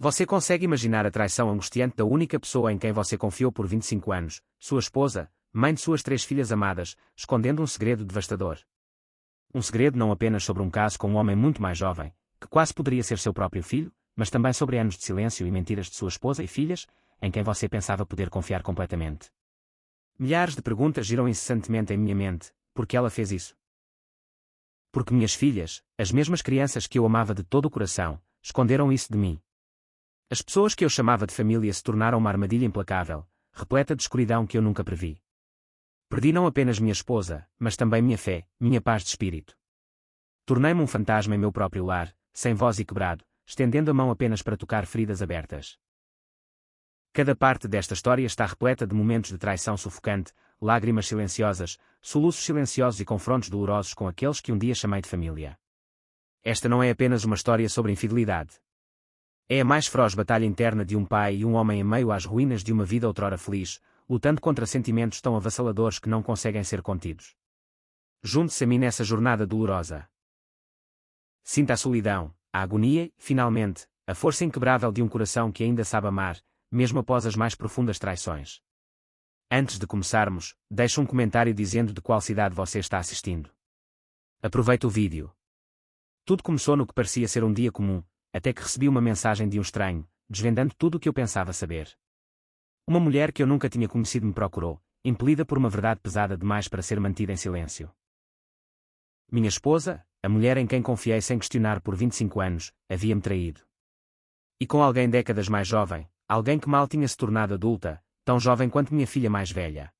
Você consegue imaginar a traição angustiante da única pessoa em quem você confiou por 25 anos, sua esposa, mãe de suas 3 filhas amadas, escondendo um segredo devastador? Um segredo não apenas sobre um caso com um homem muito mais jovem, que quase poderia ser seu próprio filho, mas também sobre anos de silêncio e mentiras de sua esposa e filhas, em quem você pensava poder confiar completamente. Milhares de perguntas giram incessantemente em minha mente. Por que ela fez isso? Porque minhas filhas, as mesmas crianças que eu amava de todo o coração, esconderam isso de mim. As pessoas que eu chamava de família se tornaram uma armadilha implacável, repleta de escuridão que eu nunca previ. Perdi não apenas minha esposa, mas também minha fé, minha paz de espírito. Tornei-me um fantasma em meu próprio lar, sem voz e quebrado, estendendo a mão apenas para tocar feridas abertas. Cada parte desta história está repleta de momentos de traição sufocante, lágrimas silenciosas, soluços silenciosos e confrontos dolorosos com aqueles que um dia chamei de família. Esta não é apenas uma história sobre infidelidade. É a mais feroz batalha interna de um pai e um homem em meio às ruínas de uma vida outrora feliz, lutando contra sentimentos tão avassaladores que não conseguem ser contidos. Junte-se a mim nessa jornada dolorosa. Sinta a solidão, a agonia e, finalmente, a força inquebrável de um coração que ainda sabe amar, mesmo após as mais profundas traições. Antes de começarmos, deixe um comentário dizendo de qual cidade você está assistindo. Aproveite o vídeo. Tudo começou no que parecia ser um dia comum, até que recebi uma mensagem de um estranho, desvendando tudo o que eu pensava saber. Uma mulher que eu nunca tinha conhecido me procurou, impelida por uma verdade pesada demais para ser mantida em silêncio. Minha esposa, a mulher em quem confiei sem questionar por 25 anos, havia-me traído. E com alguém décadas mais jovem, alguém que mal tinha se tornado adulta, tão jovem quanto minha filha mais velha.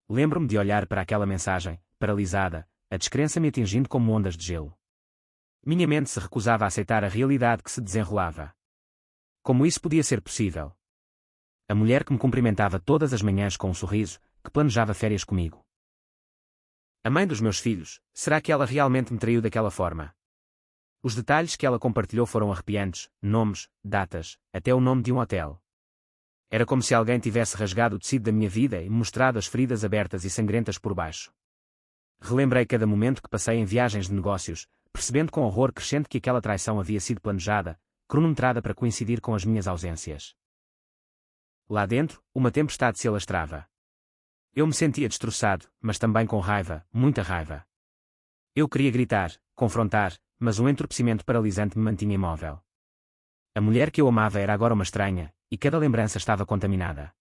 Lembro-me de olhar para aquela mensagem, paralisada, a descrença me atingindo como ondas de gelo. Minha mente se recusava a aceitar a realidade que se desenrolava. Como isso podia ser possível? A mulher que me cumprimentava todas as manhãs com um sorriso, que planejava férias comigo. A mãe dos meus filhos, será que ela realmente me traiu daquela forma? Os detalhes que ela compartilhou foram arrepiantes, nomes, datas, até o nome de um hotel. Era como se alguém tivesse rasgado o tecido da minha vida e me mostrado as feridas abertas e sangrentas por baixo. Relembrei cada momento que passei em viagens de negócios, percebendo com horror crescente que aquela traição havia sido planejada, cronometrada para coincidir com as minhas ausências. Lá dentro, uma tempestade se alastrava. Eu me sentia destroçado, mas também com raiva, muita raiva. Eu queria gritar, confrontar, mas um entorpecimento paralisante me mantinha imóvel. A mulher que eu amava era agora uma estranha, e cada lembrança estava contaminada.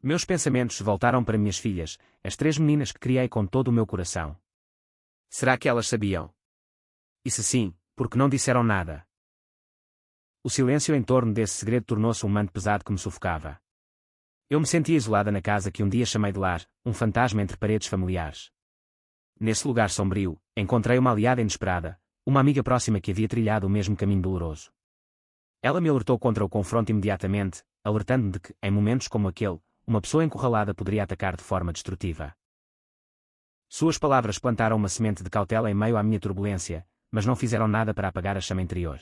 Meus pensamentos voltaram para minhas filhas, as 3 meninas que criei com todo o meu coração. Será que elas sabiam? E se sim, por que não disseram nada? O silêncio em torno desse segredo tornou-se um manto pesado que me sufocava. Eu me sentia isolada na casa que um dia chamei de lar, um fantasma entre paredes familiares. Nesse lugar sombrio, encontrei uma aliada inesperada, uma amiga próxima que havia trilhado o mesmo caminho doloroso. Ela me alertou contra o confronto imediatamente, alertando-me de que, em momentos como aquele, uma pessoa encurralada poderia atacar de forma destrutiva. Suas palavras plantaram uma semente de cautela em meio à minha turbulência, mas não fizeram nada para apagar a chama interior.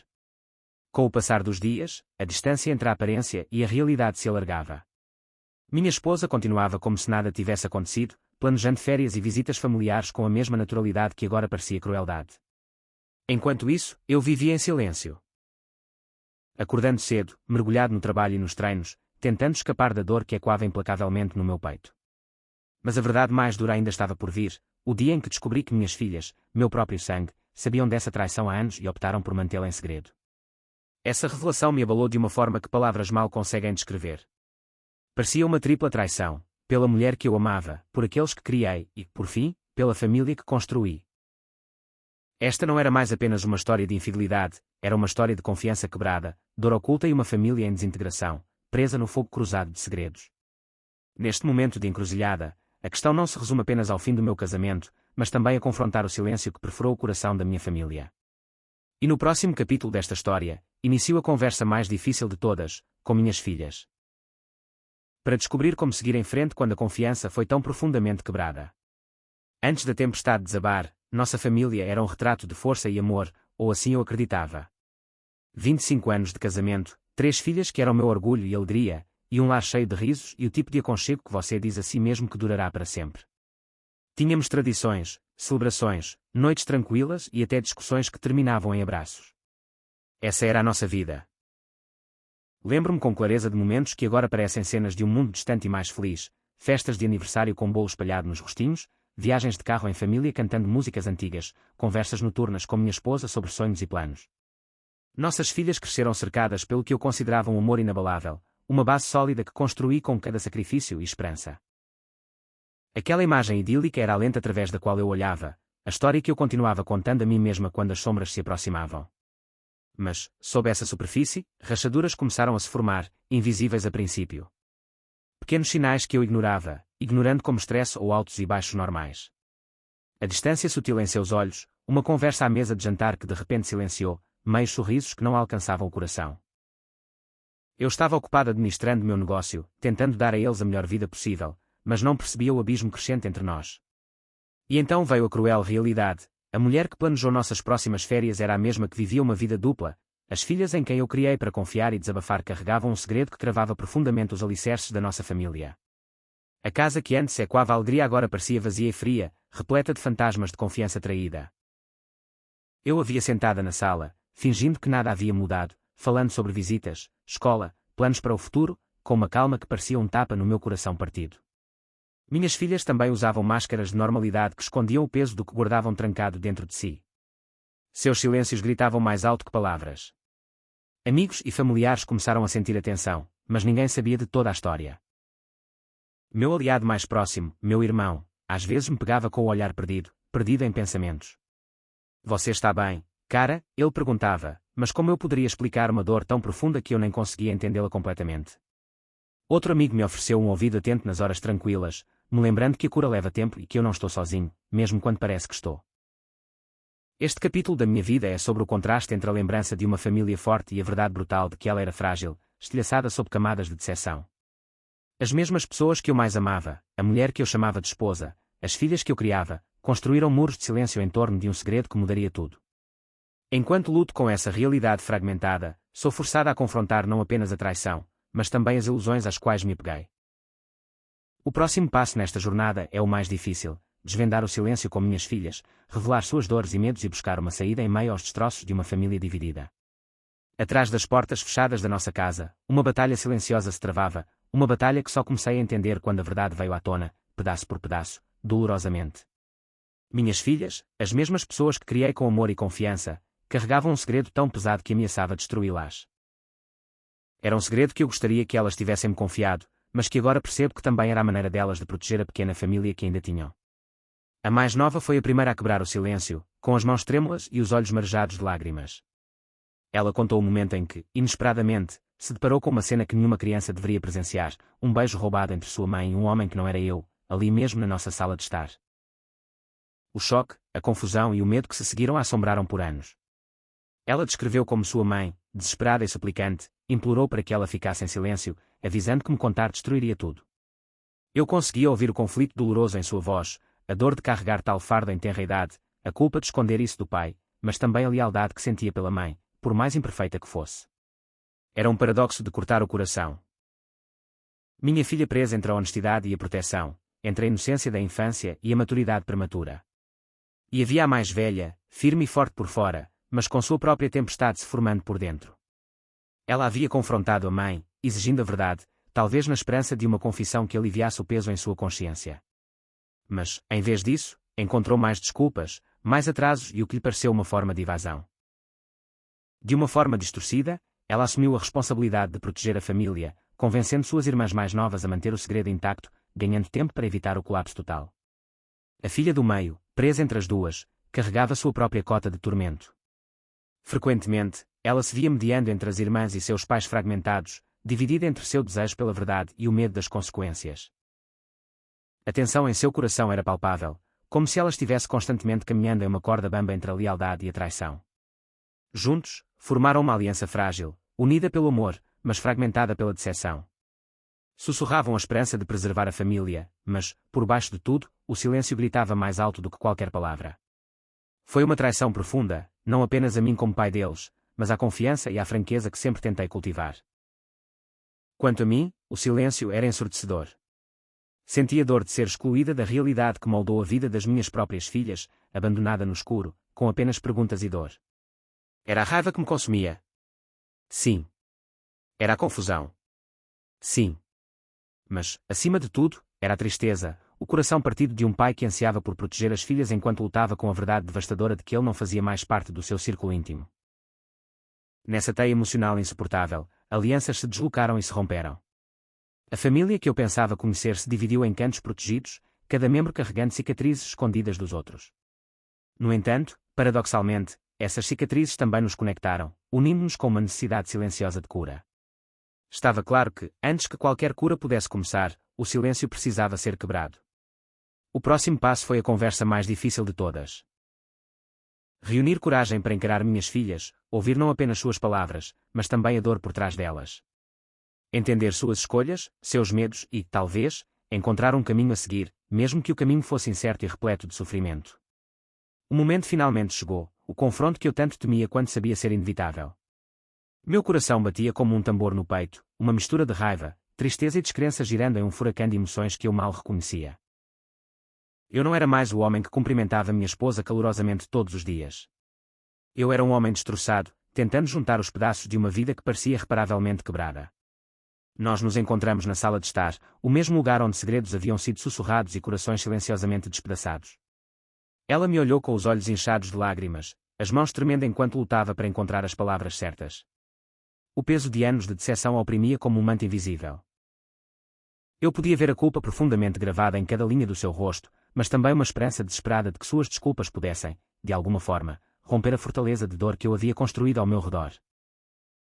Com o passar dos dias, a distância entre a aparência e a realidade se alargava. Minha esposa continuava como se nada tivesse acontecido, planejando férias e visitas familiares com a mesma naturalidade que agora parecia crueldade. Enquanto isso, eu vivia em silêncio. Acordando cedo, mergulhado no trabalho e nos treinos, tentando escapar da dor que ecoava implacavelmente no meu peito. Mas a verdade mais dura ainda estava por vir, o dia em que descobri que minhas filhas, meu próprio sangue, sabiam dessa traição há anos e optaram por mantê-la em segredo. Essa revelação me abalou de uma forma que palavras mal conseguem descrever. Parecia uma tripla traição, pela mulher que eu amava, por aqueles que criei e, por fim, pela família que construí. Esta não era mais apenas uma história de infidelidade, era uma história de confiança quebrada, dor oculta e uma família em desintegração, presa no fogo cruzado de segredos. Neste momento de encruzilhada, a questão não se resume apenas ao fim do meu casamento, mas também a confrontar o silêncio que perfurou o coração da minha família. E no próximo capítulo desta história, inicio a conversa mais difícil de todas, com minhas filhas. Para descobrir como seguir em frente quando a confiança foi tão profundamente quebrada. Antes da tempestade desabar, nossa família era um retrato de força e amor, ou assim eu acreditava. 25 anos de casamento, 3 filhas que eram meu orgulho e alegria, e um lar cheio de risos e o tipo de aconchego que você diz a si mesmo que durará para sempre. Tínhamos tradições, celebrações, noites tranquilas e até discussões que terminavam em abraços. Essa era a nossa vida. Lembro-me com clareza de momentos que agora parecem cenas de um mundo distante e mais feliz, festas de aniversário com bolo espalhado nos rostinhos, viagens de carro em família cantando músicas antigas, conversas noturnas com minha esposa sobre sonhos e planos. Nossas filhas cresceram cercadas pelo que eu considerava um amor inabalável, uma base sólida que construí com cada sacrifício e esperança. Aquela imagem idílica era a lente através da qual eu olhava, a história que eu continuava contando a mim mesma quando as sombras se aproximavam. Mas, sob essa superfície, rachaduras começaram a se formar, invisíveis a princípio. Pequenos sinais que eu ignorava, ignorando como estresse ou altos e baixos normais. A distância sutil em seus olhos, uma conversa à mesa de jantar que de repente silenciou, meios sorrisos que não alcançavam o coração. Eu estava ocupado administrando meu negócio, tentando dar a eles a melhor vida possível, mas não percebia o abismo crescente entre nós. E então veio a cruel realidade. A mulher que planejou nossas próximas férias era a mesma que vivia uma vida dupla. As filhas em quem eu criei para confiar e desabafar carregavam um segredo que cravava profundamente os alicerces da nossa família. A casa que antes ecoava a alegria agora parecia vazia e fria, repleta de fantasmas de confiança traída. Eu havia sentada na sala, fingindo que nada havia mudado, falando sobre visitas, escola, planos para o futuro, com uma calma que parecia um tapa no meu coração partido. Minhas filhas também usavam máscaras de normalidade que escondiam o peso do que guardavam trancado dentro de si. Seus silêncios gritavam mais alto que palavras. Amigos e familiares começaram a sentir a tensão, mas ninguém sabia de toda a história. Meu aliado mais próximo, meu irmão, às vezes me pegava com o olhar perdido em pensamentos. Você está bem, cara? Ele perguntava, mas como eu poderia explicar uma dor tão profunda que eu nem conseguia entendê-la completamente? Outro amigo me ofereceu um ouvido atento nas horas tranquilas, me lembrando que a cura leva tempo e que eu não estou sozinho, mesmo quando parece que estou. Este capítulo da minha vida é sobre o contraste entre a lembrança de uma família forte e a verdade brutal de que ela era frágil, estilhaçada sob camadas de decepção. As mesmas pessoas que eu mais amava, a mulher que eu chamava de esposa, as filhas que eu criava, construíram muros de silêncio em torno de um segredo que mudaria tudo. Enquanto luto com essa realidade fragmentada, sou forçada a confrontar não apenas a traição, mas também as ilusões às quais me apeguei. O próximo passo nesta jornada é o mais difícil: desvendar o silêncio com minhas filhas, revelar suas dores e medos e buscar uma saída em meio aos destroços de uma família dividida. Atrás das portas fechadas da nossa casa, uma batalha silenciosa se travava, uma batalha que só comecei a entender quando a verdade veio à tona, pedaço por pedaço, dolorosamente. Minhas filhas, as mesmas pessoas que criei com amor e confiança, carregavam um segredo tão pesado que ameaçava destruí-las. Era um segredo que eu gostaria que elas tivessem-me confiado, mas que agora percebo que também era a maneira delas de proteger a pequena família que ainda tinham. A mais nova foi a primeira a quebrar o silêncio, com as mãos trêmulas e os olhos marejados de lágrimas. Ela contou o momento em que, inesperadamente, se deparou com uma cena que nenhuma criança deveria presenciar: um beijo roubado entre sua mãe e um homem que não era eu, ali mesmo na nossa sala de estar. O choque, a confusão e o medo que se seguiram a assombraram por anos. Ela descreveu como sua mãe, desesperada e suplicante, implorou para que ela ficasse em silêncio, avisando que me contar destruiria tudo. Eu conseguia ouvir o conflito doloroso em sua voz, a dor de carregar tal fardo em tenra idade, a culpa de esconder isso do pai, mas também a lealdade que sentia pela mãe, por mais imperfeita que fosse. Era um paradoxo de cortar o coração. Minha filha presa entre a honestidade e a proteção, entre a inocência da infância e a maturidade prematura. E havia a mais velha, firme e forte por fora, mas com sua própria tempestade se formando por dentro. Ela havia confrontado a mãe, exigindo a verdade, talvez na esperança de uma confissão que aliviasse o peso em sua consciência. Mas, em vez disso, encontrou mais desculpas, mais atrasos e o que lhe pareceu uma forma de evasão. De uma forma distorcida, ela assumiu a responsabilidade de proteger a família, convencendo suas irmãs mais novas a manter o segredo intacto, ganhando tempo para evitar o colapso total. A filha do meio, presa entre as duas, carregava sua própria cota de tormento. Frequentemente, ela se via mediando entre as irmãs e seus pais fragmentados, dividida entre seu desejo pela verdade e o medo das consequências. A tensão em seu coração era palpável, como se ela estivesse constantemente caminhando em uma corda bamba entre a lealdade e a traição. Juntos, formaram uma aliança frágil, unida pelo amor, mas fragmentada pela decepção. Sussurravam a esperança de preservar a família, mas, por baixo de tudo, o silêncio gritava mais alto do que qualquer palavra. Foi uma traição profunda, não apenas a mim como pai deles, mas à confiança e à franqueza que sempre tentei cultivar. Quanto a mim, o silêncio era ensurdecedor. Sentia a dor de ser excluída da realidade que moldou a vida das minhas próprias filhas, abandonada no escuro, com apenas perguntas e dor. Era a raiva que me consumia. Sim. Era a confusão. Sim. Mas, acima de tudo, era a tristeza, o coração partido de um pai que ansiava por proteger as filhas enquanto lutava com a verdade devastadora de que ele não fazia mais parte do seu círculo íntimo. Nessa teia emocional insuportável, alianças se deslocaram e se romperam. A família que eu pensava conhecer se dividiu em cantos protegidos, cada membro carregando cicatrizes escondidas dos outros. No entanto, paradoxalmente, essas cicatrizes também nos conectaram, unindo-nos com uma necessidade silenciosa de cura. Estava claro que, antes que qualquer cura pudesse começar, o silêncio precisava ser quebrado. O próximo passo foi a conversa mais difícil de todas. Reunir coragem para encarar minhas filhas, ouvir não apenas suas palavras, mas também a dor por trás delas. Entender suas escolhas, seus medos e, talvez, encontrar um caminho a seguir, mesmo que o caminho fosse incerto e repleto de sofrimento. O momento finalmente chegou, o confronto que eu tanto temia quando sabia ser inevitável. Meu coração batia como um tambor no peito, uma mistura de raiva, tristeza e descrença girando em um furacão de emoções que eu mal reconhecia. Eu não era mais o homem que cumprimentava minha esposa calorosamente todos os dias. Eu era um homem destroçado, tentando juntar os pedaços de uma vida que parecia irreparavelmente quebrada. Nós nos encontramos na sala de estar, o mesmo lugar onde segredos haviam sido sussurrados e corações silenciosamente despedaçados. Ela me olhou com os olhos inchados de lágrimas, as mãos tremendo enquanto lutava para encontrar as palavras certas. O peso de anos de decepção a oprimia como um manto invisível. Eu podia ver a culpa profundamente gravada em cada linha do seu rosto, mas também uma esperança desesperada de que suas desculpas pudessem, de alguma forma, romper a fortaleza de dor que eu havia construído ao meu redor.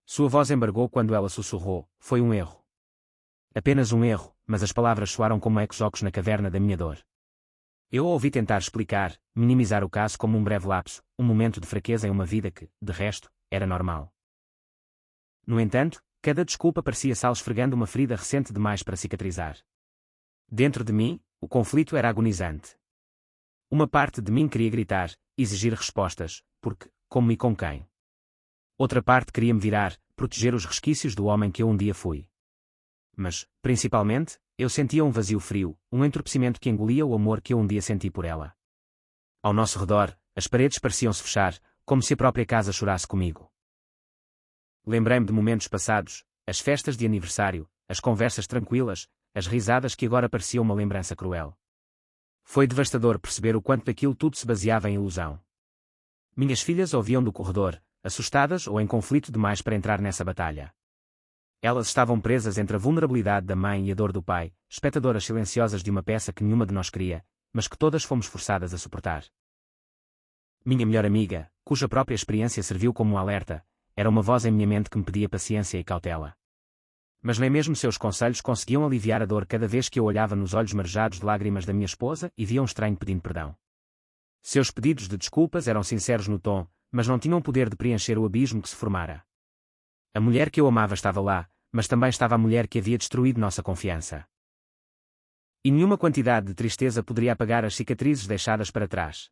Sua voz embargou quando ela sussurrou: foi um erro. Apenas um erro, mas as palavras soaram como ecos na caverna da minha dor. Eu a ouvi tentar explicar, minimizar o caso como um breve lapso, um momento de fraqueza em uma vida que, de resto, era normal. No entanto, cada desculpa parecia sal esfregando uma ferida recente demais para cicatrizar. Dentro de mim, o conflito era agonizante. Uma parte de mim queria gritar, exigir respostas, porque, como e com quem? Outra parte queria me virar, proteger os resquícios do homem que eu um dia fui. Mas, principalmente, eu sentia um vazio frio, um entorpecimento que engolia o amor que eu um dia senti por ela. Ao nosso redor, as paredes pareciam-se fechar, como se a própria casa chorasse comigo. Lembrei-me de momentos passados, as festas de aniversário, as conversas tranquilas, as risadas que agora pareciam uma lembrança cruel. Foi devastador perceber o quanto daquilo tudo se baseava em ilusão. Minhas filhas ouviam do corredor, assustadas ou em conflito demais para entrar nessa batalha. Elas estavam presas entre a vulnerabilidade da mãe e a dor do pai, espectadoras silenciosas de uma peça que nenhuma de nós queria, mas que todas fomos forçadas a suportar. Minha melhor amiga, cuja própria experiência serviu como um alerta, era uma voz em minha mente que me pedia paciência e cautela. Mas nem mesmo seus conselhos conseguiam aliviar a dor cada vez que eu olhava nos olhos marejados de lágrimas da minha esposa e via um estranho pedindo perdão. Seus pedidos de desculpas eram sinceros no tom, mas não tinham poder de preencher o abismo que se formara. A mulher que eu amava estava lá, mas também estava a mulher que havia destruído nossa confiança. E nenhuma quantidade de tristeza poderia apagar as cicatrizes deixadas para trás.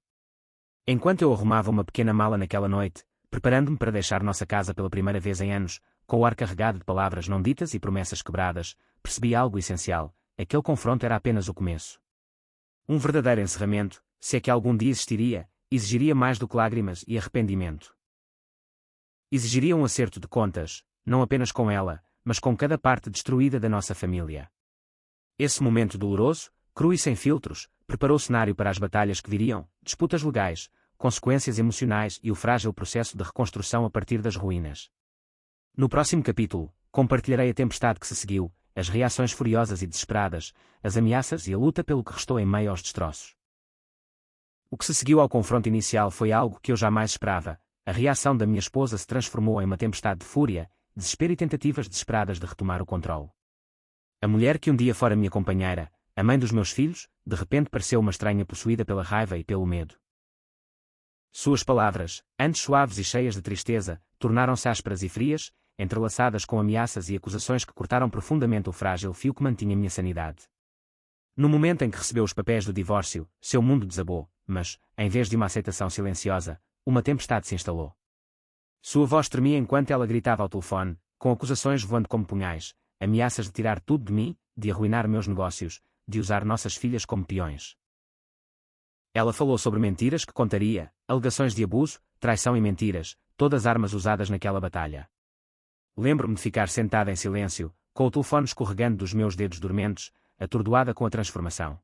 Enquanto eu arrumava uma pequena mala naquela noite, preparando-me para deixar nossa casa pela primeira vez em anos, com o ar carregado de palavras não ditas e promessas quebradas, percebi algo essencial: aquele confronto era apenas o começo. Um verdadeiro encerramento, se é que algum dia existiria, exigiria mais do que lágrimas e arrependimento. Exigiria um acerto de contas, não apenas com ela, mas com cada parte destruída da nossa família. Esse momento doloroso, cru e sem filtros, preparou o cenário para as batalhas que viriam, disputas legais, consequências emocionais e o frágil processo de reconstrução a partir das ruínas. No próximo capítulo, compartilharei a tempestade que se seguiu, as reações furiosas e desesperadas, as ameaças e a luta pelo que restou em meio aos destroços. O que se seguiu ao confronto inicial foi algo que eu jamais esperava. A reação da minha esposa se transformou em uma tempestade de fúria, desespero e tentativas desesperadas de retomar o controle. A mulher que um dia fora minha companheira, a mãe dos meus filhos, de repente pareceu uma estranha possuída pela raiva e pelo medo. Suas palavras, antes suaves e cheias de tristeza, tornaram-se ásperas e frias, entrelaçadas com ameaças e acusações que cortaram profundamente o frágil fio que mantinha minha sanidade. No momento em que recebeu os papéis do divórcio, seu mundo desabou, mas, em vez de uma aceitação silenciosa, uma tempestade se instalou. Sua voz tremia enquanto ela gritava ao telefone, com acusações voando como punhais, ameaças de tirar tudo de mim, de arruinar meus negócios, de usar nossas filhas como peões. Ela falou sobre mentiras que contaria, alegações de abuso, traição e mentiras, todas armas usadas naquela batalha. Lembro-me de ficar sentada em silêncio, com o telefone escorregando dos meus dedos dormentes, atordoada com a transformação.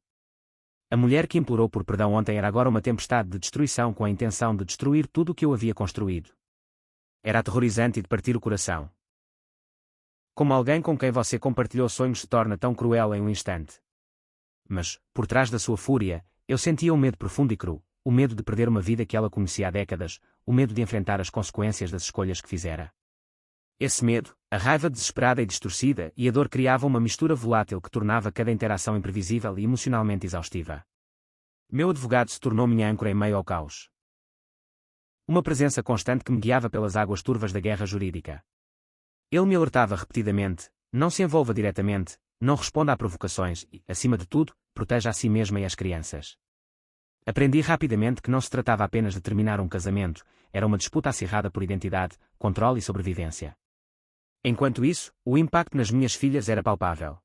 A mulher que implorou por perdão ontem era agora uma tempestade de destruição com a intenção de destruir tudo o que eu havia construído. Era aterrorizante e de partir o coração. Como alguém com quem você compartilhou sonhos se torna tão cruel em um instante. Mas, por trás da sua fúria, eu sentia um medo profundo e cru, o medo de perder uma vida que ela conhecia há décadas, o medo de enfrentar as consequências das escolhas que fizera. Esse medo, a raiva desesperada e distorcida e a dor criavam uma mistura volátil que tornava cada interação imprevisível e emocionalmente exaustiva. Meu advogado se tornou minha âncora em meio ao caos. Uma presença constante que me guiava pelas águas turvas da guerra jurídica. Ele me alertava repetidamente: não se envolva diretamente, não responda a provocações e, acima de tudo, proteja a si mesma e as crianças. Aprendi rapidamente que não se tratava apenas de terminar um casamento, era uma disputa acirrada por identidade, controle e sobrevivência. Enquanto isso, o impacto nas minhas filhas era palpável.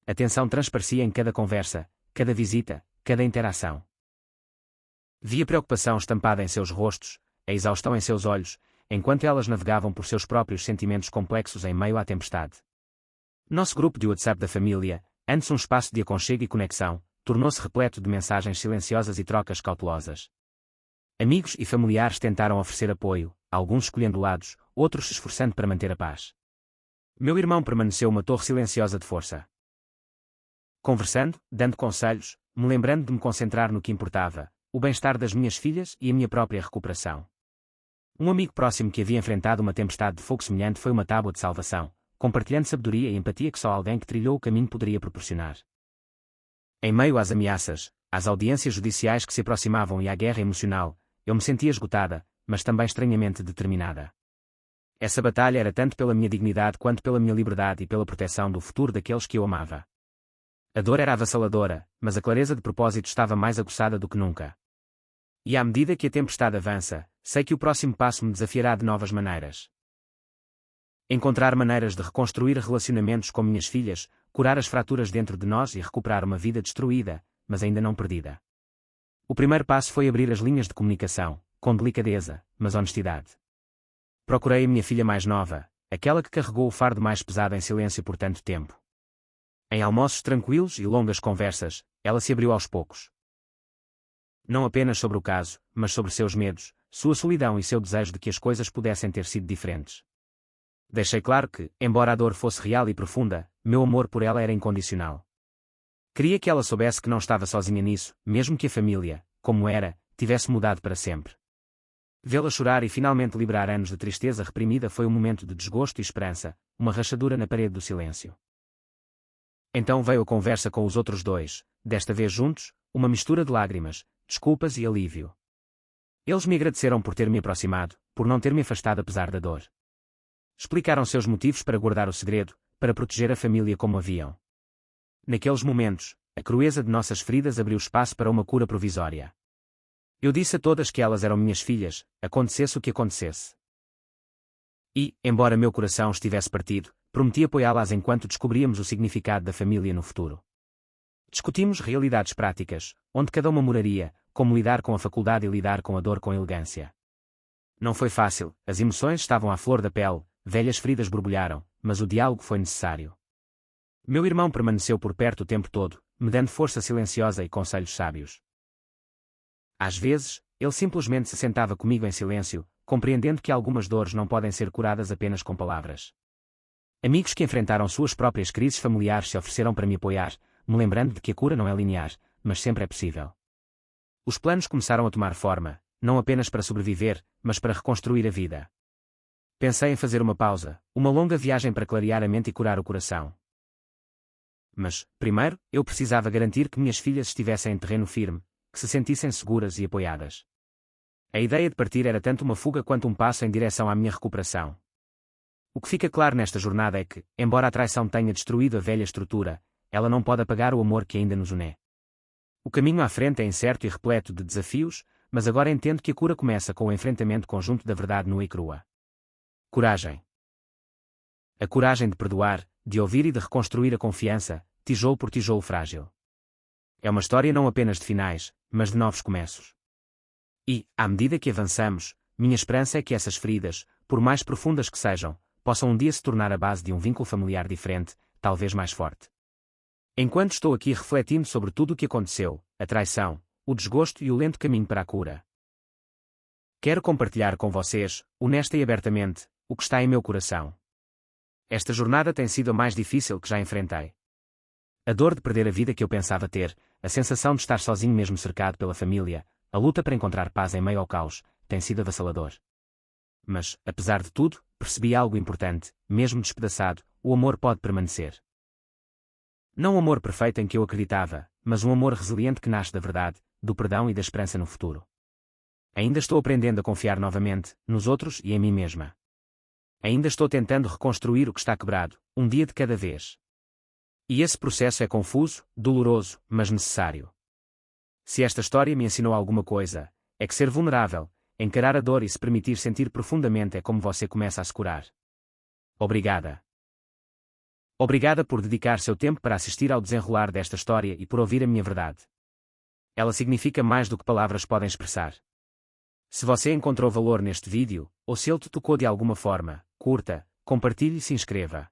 A tensão transparecia em cada conversa, cada visita, cada interação. Via preocupação estampada em seus rostos, a exaustão em seus olhos, enquanto elas navegavam por seus próprios sentimentos complexos em meio à tempestade. Nosso grupo de WhatsApp da família, antes um espaço de aconchego e conexão, tornou-se repleto de mensagens silenciosas e trocas cautelosas. Amigos e familiares tentaram oferecer apoio, alguns escolhendo lados, outros se esforçando para manter a paz. Meu irmão permaneceu uma torre silenciosa de força. Conversando, dando conselhos, me lembrando de me concentrar no que importava, o bem-estar das minhas filhas e a minha própria recuperação. Um amigo próximo que havia enfrentado uma tempestade de fogo semelhante foi uma tábua de salvação, compartilhando sabedoria e empatia que só alguém que trilhou o caminho poderia proporcionar. Em meio às ameaças, às audiências judiciais que se aproximavam e à guerra emocional, eu me sentia esgotada, mas também estranhamente determinada. Essa batalha era tanto pela minha dignidade quanto pela minha liberdade e pela proteção do futuro daqueles que eu amava. A dor era avassaladora, mas a clareza de propósito estava mais aguçada do que nunca. E à medida que a tempestade avança, sei que o próximo passo me desafiará de novas maneiras. Encontrar maneiras de reconstruir relacionamentos com minhas filhas, curar as fraturas dentro de nós e recuperar uma vida destruída, mas ainda não perdida. O primeiro passo foi abrir as linhas de comunicação, com delicadeza, mas honestidade. Procurei a minha filha mais nova, aquela que carregou o fardo mais pesado em silêncio por tanto tempo. Em almoços tranquilos e longas conversas, ela se abriu aos poucos. Não apenas sobre o caso, mas sobre seus medos, sua solidão e seu desejo de que as coisas pudessem ter sido diferentes. Deixei claro que, embora a dor fosse real e profunda, meu amor por ela era incondicional. Queria que ela soubesse que não estava sozinha nisso, mesmo que a família, como era, tivesse mudado para sempre. Vê-la chorar e finalmente liberar anos de tristeza reprimida foi um momento de desgosto e esperança, uma rachadura na parede do silêncio. Então veio a conversa com os outros dois, desta vez juntos, uma mistura de lágrimas, desculpas e alívio. Eles me agradeceram por ter me aproximado, por não ter me afastado apesar da dor. Explicaram seus motivos para guardar o segredo, para proteger a família como haviam. Naqueles momentos, a crueza de nossas feridas abriu espaço para uma cura provisória. Eu disse a todas que elas eram minhas filhas, acontecesse o que acontecesse. E, embora meu coração estivesse partido, prometi apoiá-las enquanto descobríamos o significado da família no futuro. Discutimos realidades práticas, onde cada uma moraria, como lidar com a faculdade e lidar com a dor com elegância. Não foi fácil, as emoções estavam à flor da pele, velhas feridas borbulharam, mas o diálogo foi necessário. Meu irmão permaneceu por perto o tempo todo, me dando força silenciosa e conselhos sábios. Às vezes, ele simplesmente se sentava comigo em silêncio, compreendendo que algumas dores não podem ser curadas apenas com palavras. Amigos que enfrentaram suas próprias crises familiares se ofereceram para me apoiar, me lembrando de que a cura não é linear, mas sempre é possível. Os planos começaram a tomar forma, não apenas para sobreviver, mas para reconstruir a vida. Pensei em fazer uma pausa, uma longa viagem para clarear a mente e curar o coração. Mas, primeiro, eu precisava garantir que minhas filhas estivessem em terreno firme, que se sentissem seguras e apoiadas. A ideia de partir era tanto uma fuga quanto um passo em direção à minha recuperação. O que fica claro nesta jornada é que, embora a traição tenha destruído a velha estrutura, ela não pode apagar o amor que ainda nos une. O caminho à frente é incerto e repleto de desafios, mas agora entendo que a cura começa com o enfrentamento conjunto da verdade nua e crua. Coragem. A coragem de perdoar, de ouvir e de reconstruir a confiança, tijolo por tijolo frágil. É uma história não apenas de finais, mas de novos começos. E, à medida que avançamos, minha esperança é que essas feridas, por mais profundas que sejam, possam um dia se tornar a base de um vínculo familiar diferente, talvez mais forte. Enquanto estou aqui refletindo sobre tudo o que aconteceu, a traição, o desgosto e o lento caminho para a cura, quero compartilhar com vocês, honesta e abertamente, o que está em meu coração. Esta jornada tem sido a mais difícil que já enfrentei. A dor de perder a vida que eu pensava ter, a sensação de estar sozinho mesmo cercado pela família, a luta para encontrar paz em meio ao caos, tem sido avassalador. Mas, apesar de tudo, percebi algo importante: mesmo despedaçado, o amor pode permanecer. Não o amor perfeito em que eu acreditava, mas um amor resiliente que nasce da verdade, do perdão e da esperança no futuro. Ainda estou aprendendo a confiar novamente, nos outros e em mim mesma. Ainda estou tentando reconstruir o que está quebrado, um dia de cada vez. E esse processo é confuso, doloroso, mas necessário. Se esta história me ensinou alguma coisa, é que ser vulnerável, encarar a dor e se permitir sentir profundamente é como você começa a se curar. Obrigada. Obrigada por dedicar seu tempo para assistir ao desenrolar desta história e por ouvir a minha verdade. Ela significa mais do que palavras podem expressar. Se você encontrou valor neste vídeo, ou se ele te tocou de alguma forma, curta, compartilhe e se inscreva.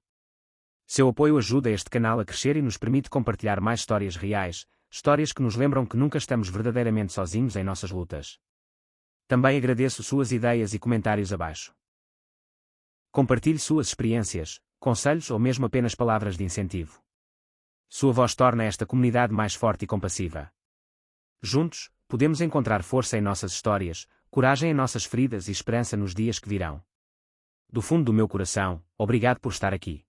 Seu apoio ajuda este canal a crescer e nos permite compartilhar mais histórias reais, histórias que nos lembram que nunca estamos verdadeiramente sozinhos em nossas lutas. Também agradeço suas ideias e comentários abaixo. Compartilhe suas experiências, conselhos ou mesmo apenas palavras de incentivo. Sua voz torna esta comunidade mais forte e compassiva. Juntos, podemos encontrar força em nossas histórias, coragem em nossas feridas e esperança nos dias que virão. Do fundo do meu coração, obrigado por estar aqui.